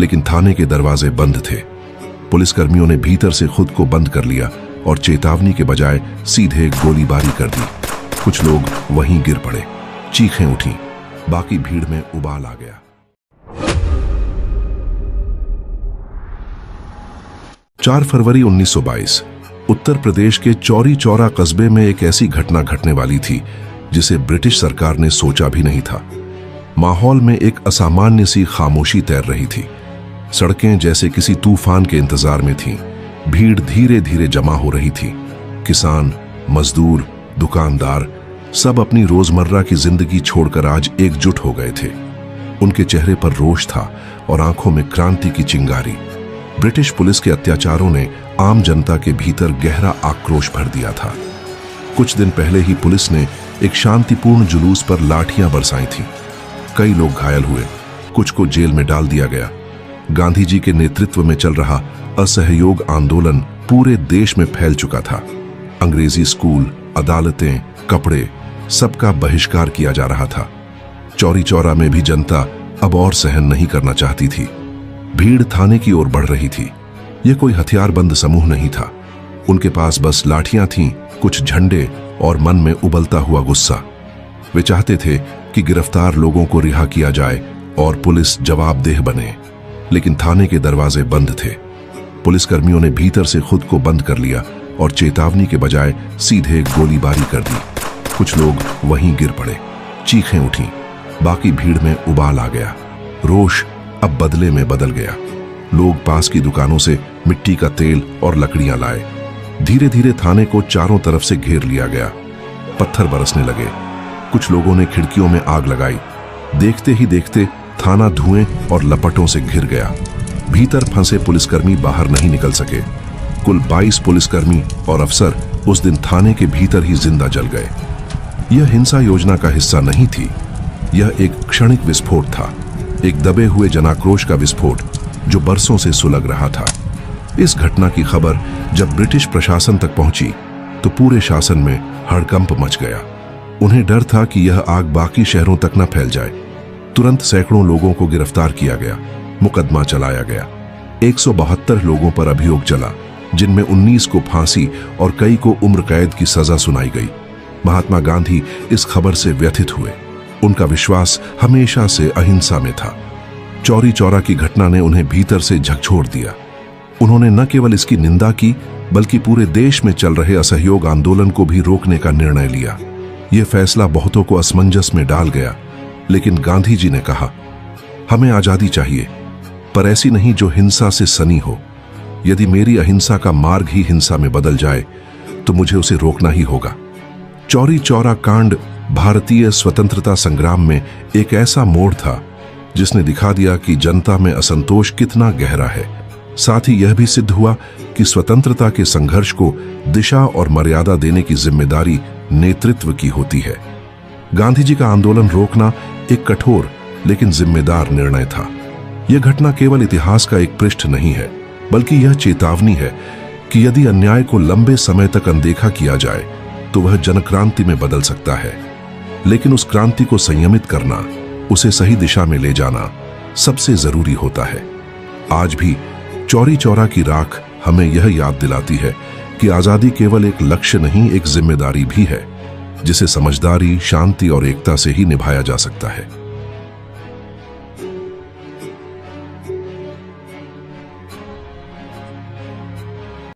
लेकिन थाने के दरवाजे बंद थे। पुलिसकर्मियों ने भीतर से खुद को बंद कर लिया और चेतावनी के बजाय सीधे गोलीबारी कर दी। कुछ लोग वहीं गिर पड़े, चीखें उठी, बाकी भीड़ में उबाल आ गया। 4 फरवरी 1922 उत्तर प्रदेश के चौरी चौरा कस्बे में एक ऐसी घटना घटने वाली थी जिसे ब्रिटिश सरकार ने सोचा भी नहीं था। माहौल में एक असामान्य सी खामोशी तैर रही थी। सड़कें जैसे किसी तूफान के इंतजार में थीं। भीड़ धीरे धीरे जमा हो रही थी। किसान, मजदूर, दुकानदार सब अपनी रोजमर्रा की जिंदगी छोड़कर आज एकजुट हो गए थे। उनके चेहरे पर रोष था और आंखों में क्रांति की चिंगारी। ब्रिटिश पुलिस के अत्याचारों ने आम जनता के भीतर गहरा आक्रोश भर दिया था। कुछ दिन पहले ही पुलिस ने एक शांतिपूर्ण जुलूस पर लाठियां बरसाई थीं। कई लोग घायल हुए, कुछ को जेल में डाल दिया गया। गांधी जी के नेतृत्व में चल रहा असहयोग आंदोलन पूरे देश में फैल चुका था। अंग्रेजी स्कूल, अदालतें, कपड़े, सबका बहिष्कार किया जा रहा था। चौरी चौरा में भी जनता अब और सहन नहीं करना चाहती थी। भीड़ थाने की ओर बढ़ रही थी। यह कोई हथियारबंद समूह नहीं था। उनके पास बस लाठियां थीं, कुछ झंडे और मन में उबलता हुआ गुस्सा। वे चाहते थे कि गिरफ्तार लोगों को रिहा किया जाए और पुलिस जवाबदेह बने, लेकिन थाने के दरवाजे बंद थे। पुलिसकर्मियों ने भीतर से खुद को बंद कर लिया और चेतावनी के बजाय सीधे गोलीबारी कर दी। कुछ लोग वहीं गिर पड़े, चीखें उठी, बाकी भीड़ में उबाल आ गया। रोष अब बदले में बदल गया। लोग पास की दुकानों से मिट्टी का तेल और लकड़ियां लाए। धीरे धीरे थाने को चारों तरफ से घेर लिया गया। पत्थर बरसने लगे। कुछ लोगों ने खिड़कियों में आग लगाई। देखते ही देखते थाना धुएं और लपटों से घिर गया। भीतर फंसे पुलिसकर्मी बाहर नहीं निकल सके। कुल 22 पुलिसकर्मी और अफसर उस दिन थाने के भीतर ही जिंदा जल गए। यह हिंसा योजना का हिस्सा नहीं थी। यह एक क्षणिक विस्फोट था, एक दबे हुए जनाक्रोश का विस्फोट जो बरसों से सुलग रहा था। इस घटना की खबर जब ब्रिटिश प्रशासन तक पहुंची तो पूरे शासन में हड़कंप मच गया। उन्हें डर था कि यह आग बाकी शहरों तक न फैल जाए। तुरंत सैकड़ों लोगों को गिरफ्तार किया गया, मुकदमा चलाया गया। 172 लोगों पर अभियोग चला, जिनमें 19 को फांसी और कई को उम्र कैद की सजा सुनाई गई। महात्मा गांधी इस खबर से व्यथित हुए। उनका विश्वास हमेशा से अहिंसा में था। चौरी चौरा की घटना ने उन्हें भीतर से झकझोर दिया। उन्होंने न केवल इसकी निंदा की, बल्कि पूरे देश में चल रहे असहयोग आंदोलन को भी रोकने का निर्णय लिया। यह फैसला बहुतों को असमंजस में डाल गया, लेकिन गांधी जी ने कहा, हमें आजादी चाहिए, पर ऐसी नहीं जो हिंसा से सनी हो। यदि मेरी अहिंसा का मार्ग ही हिंसा में बदल जाए तो मुझे उसे रोकना ही होगा। चौरी चौरा कांड भारतीय स्वतंत्रता संग्राम में एक ऐसा मोड़ था जिसने दिखा दिया कि जनता में असंतोष कितना गहरा है। साथ ही यह भी सिद्ध हुआ कि स्वतंत्रता के संघर्ष को दिशा और मर्यादा देने की जिम्मेदारी नेतृत्व की होती है। गांधी जी का आंदोलन रोकना एक कठोर लेकिन जिम्मेदार निर्णय था। यह घटना केवल इतिहास का एक पृष्ठ नहीं है, बल्कि यह चेतावनी है कि यदि अन्याय को लंबे समय तक अनदेखा किया जाए तो वह जनक्रांति में बदल सकता है। लेकिन उस क्रांति को संयमित करना, उसे सही दिशा में ले जाना सबसे जरूरी होता है। आज भी चौरी चौरा की राख हमें यह याद दिलाती है कि आजादी केवल एक लक्ष्य नहीं, एक जिम्मेदारी भी है, जिसे समझदारी, शांति और एकता से ही निभाया जा सकता है।